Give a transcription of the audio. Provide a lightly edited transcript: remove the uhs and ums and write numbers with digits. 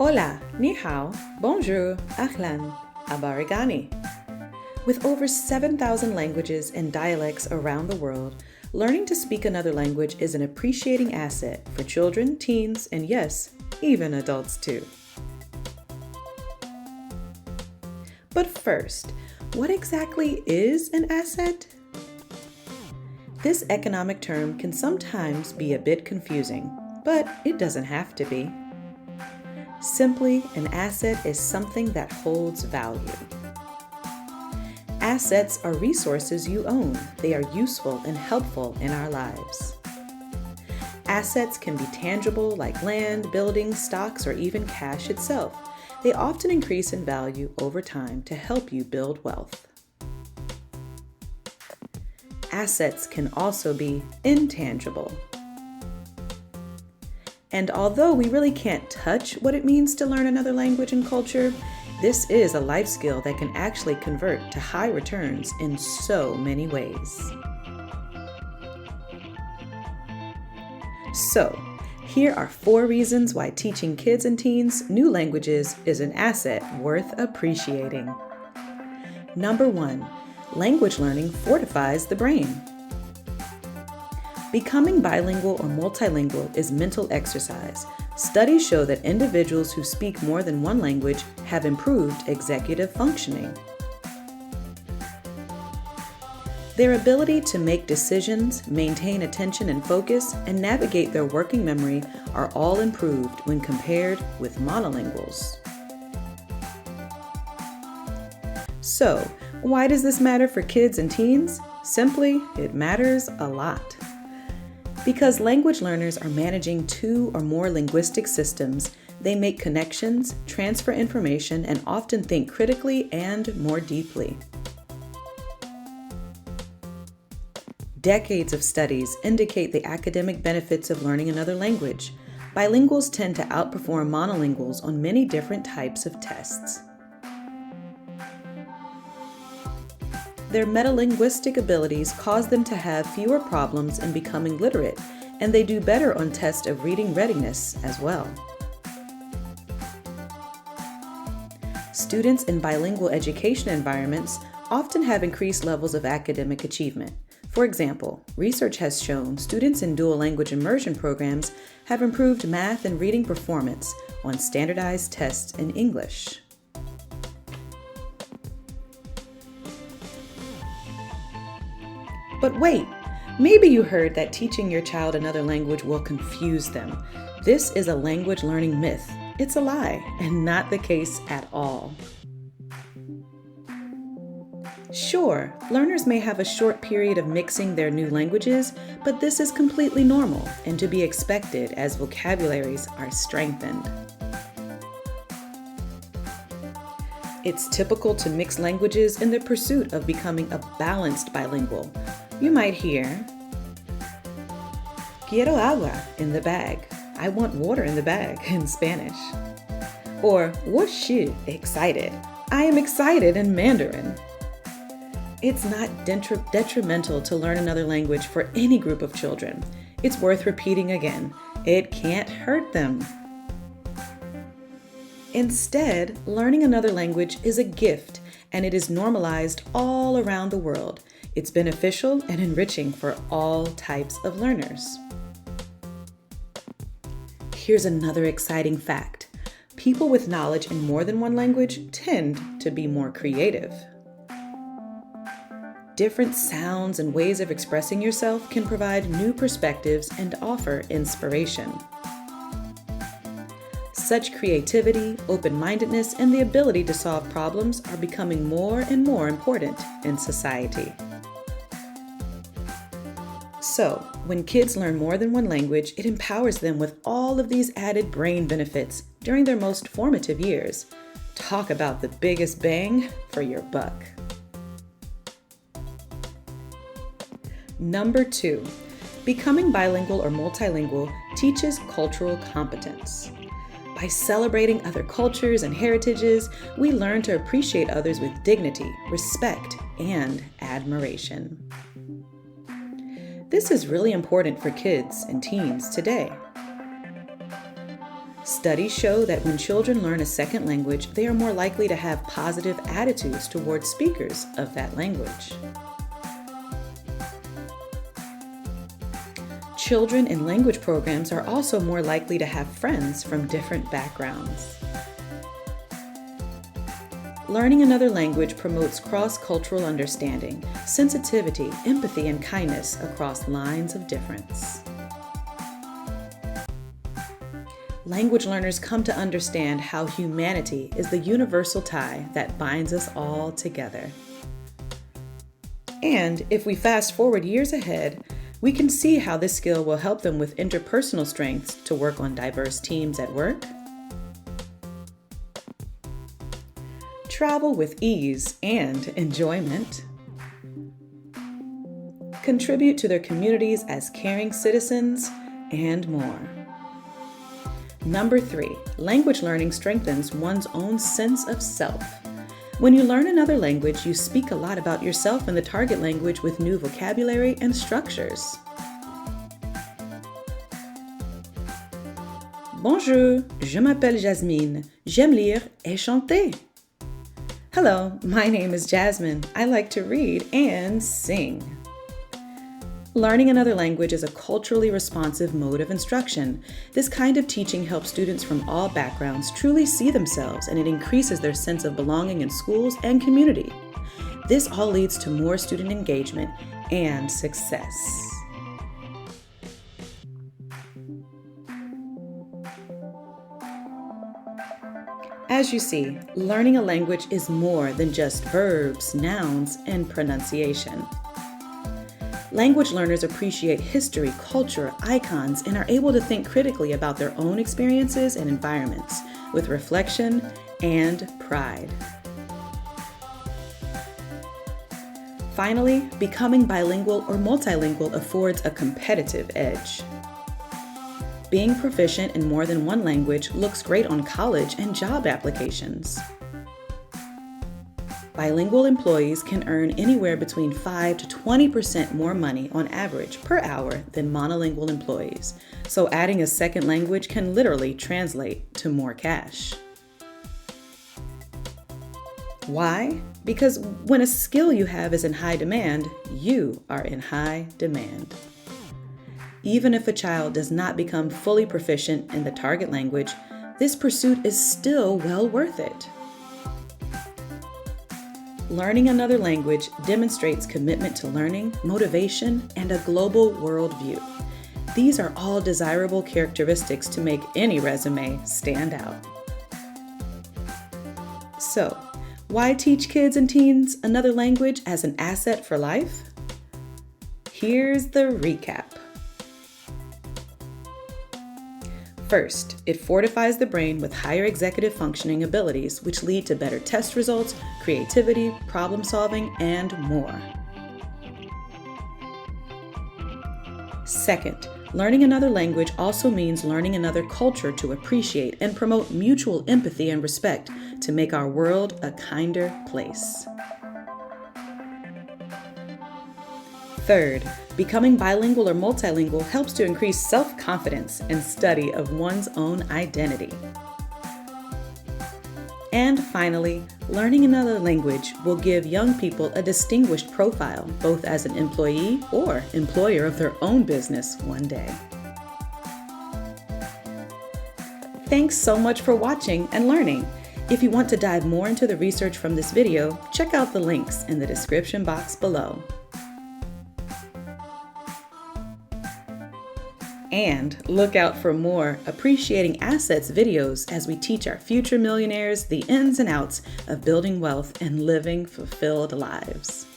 Hola, ni hao, bonjour, ahlan, abarigani. With over 7,000 languages and dialects around the world, learning to speak another language is an appreciating asset for children, teens, and yes, even adults too. But first, what exactly is an asset? This economic term can sometimes be a bit confusing, but it doesn't have to be. Simply, an asset is something that holds value. Assets are resources you own. They are useful and helpful in our lives. Assets can be tangible like land, buildings, stocks, or even cash itself. They often increase in value over time to help you build wealth. Assets can also be intangible. And although we really can't touch what it means to learn another language and culture, this is a life skill that can actually convert to high returns in so many ways. So, here are 4 reasons why teaching kids and teens new languages is an asset worth appreciating. Number 1, language learning fortifies the brain. Becoming bilingual or multilingual is mental exercise. Studies show that individuals who speak more than one language have improved executive functioning. Their ability to make decisions, maintain attention and focus, and navigate their working memory are all improved when compared with monolinguals. So, why does this matter for kids and teens? Simply, it matters a lot. Because language learners are managing 2 or more linguistic systems, they make connections, transfer information, and often think critically and more deeply. Decades of studies indicate the academic benefits of learning another language. Bilinguals tend to outperform monolinguals on many different types of tests. Their metalinguistic abilities cause them to have fewer problems in becoming literate, and they do better on tests of reading readiness as well. Students in bilingual education environments often have increased levels of academic achievement. For example, research has shown students in dual language immersion programs have improved math and reading performance on standardized tests in English. But wait, maybe you heard that teaching your child another language will confuse them. This is a language learning myth. It's a lie, and not the case at all. Sure, learners may have a short period of mixing their new languages, but this is completely normal and to be expected as vocabularies are strengthened. It's typical to mix languages in the pursuit of becoming a balanced bilingual. You might hear, quiero agua in the bag. I want water in the bag in Spanish. Or, 我是 excited. I am excited in Mandarin. It's not detrimental to learn another language for any group of children. It's worth repeating again. It can't hurt them. Instead, learning another language is a gift, and it is normalized all around the world. It's beneficial and enriching for all types of learners. Here's another exciting fact. People with knowledge in more than one language tend to be more creative. Different sounds and ways of expressing yourself can provide new perspectives and offer inspiration. Such creativity, open-mindedness, and the ability to solve problems are becoming more and more important in society. So, when kids learn more than one language, it empowers them with all of these added brain benefits during their most formative years. Talk about the biggest bang for your buck. Number 2, becoming bilingual or multilingual teaches cultural competence. By celebrating other cultures and heritages, we learn to appreciate others with dignity, respect, and admiration. This is really important for kids and teens today. Studies show that when children learn a second language, they are more likely to have positive attitudes towards speakers of that language. Children in language programs are also more likely to have friends from different backgrounds. Learning another language promotes cross-cultural understanding, sensitivity, empathy, and kindness across lines of difference. Language learners come to understand how humanity is the universal tie that binds us all together. And if we fast forward years ahead, we can see how this skill will help them with interpersonal strengths to work on diverse teams at work, travel with ease and enjoyment, contribute to their communities as caring citizens, and more. Number 3, language learning strengthens one's own sense of self. When you learn another language, you speak a lot about yourself in the target language with new vocabulary and structures. Bonjour, je m'appelle Jasmine. J'aime lire et chanter. Hello, my name is Jasmine. I like to read and sing. Learning another language is a culturally responsive mode of instruction. This kind of teaching helps students from all backgrounds truly see themselves, and it increases their sense of belonging in schools and community. This all leads to more student engagement and success. As you see, learning a language is more than just verbs, nouns, and pronunciation. Language learners appreciate history, culture, icons, and are able to think critically about their own experiences and environments with reflection and pride. Finally, becoming bilingual or multilingual affords a competitive edge. Being proficient in more than one language looks great on college and job applications. Bilingual employees can earn anywhere between 5 to 20% more money on average per hour than monolingual employees, so adding a second language can literally translate to more cash. Why? Because when a skill you have is in high demand, you are in high demand. Even if a child does not become fully proficient in the target language, this pursuit is still well worth it. Learning another language demonstrates commitment to learning, motivation, and a global worldview. These are all desirable characteristics to make any resume stand out. So, why teach kids and teens another language as an asset for life? Here's the recap. First, it fortifies the brain with higher executive functioning abilities, which lead to better test results, creativity, problem solving, and more. Second, learning another language also means learning another culture to appreciate and promote mutual empathy and respect to make our world a kinder place. Third, becoming bilingual or multilingual helps to increase self-confidence and study of one's own identity. And finally, learning another language will give young people a distinguished profile, both as an employee or employer of their own business one day. Thanks so much for watching and learning. If you want to dive more into the research from this video, check out the links in the description box below. And look out for more Appreciating Assets videos as we teach our future millionaires the ins and outs of building wealth and living fulfilled lives.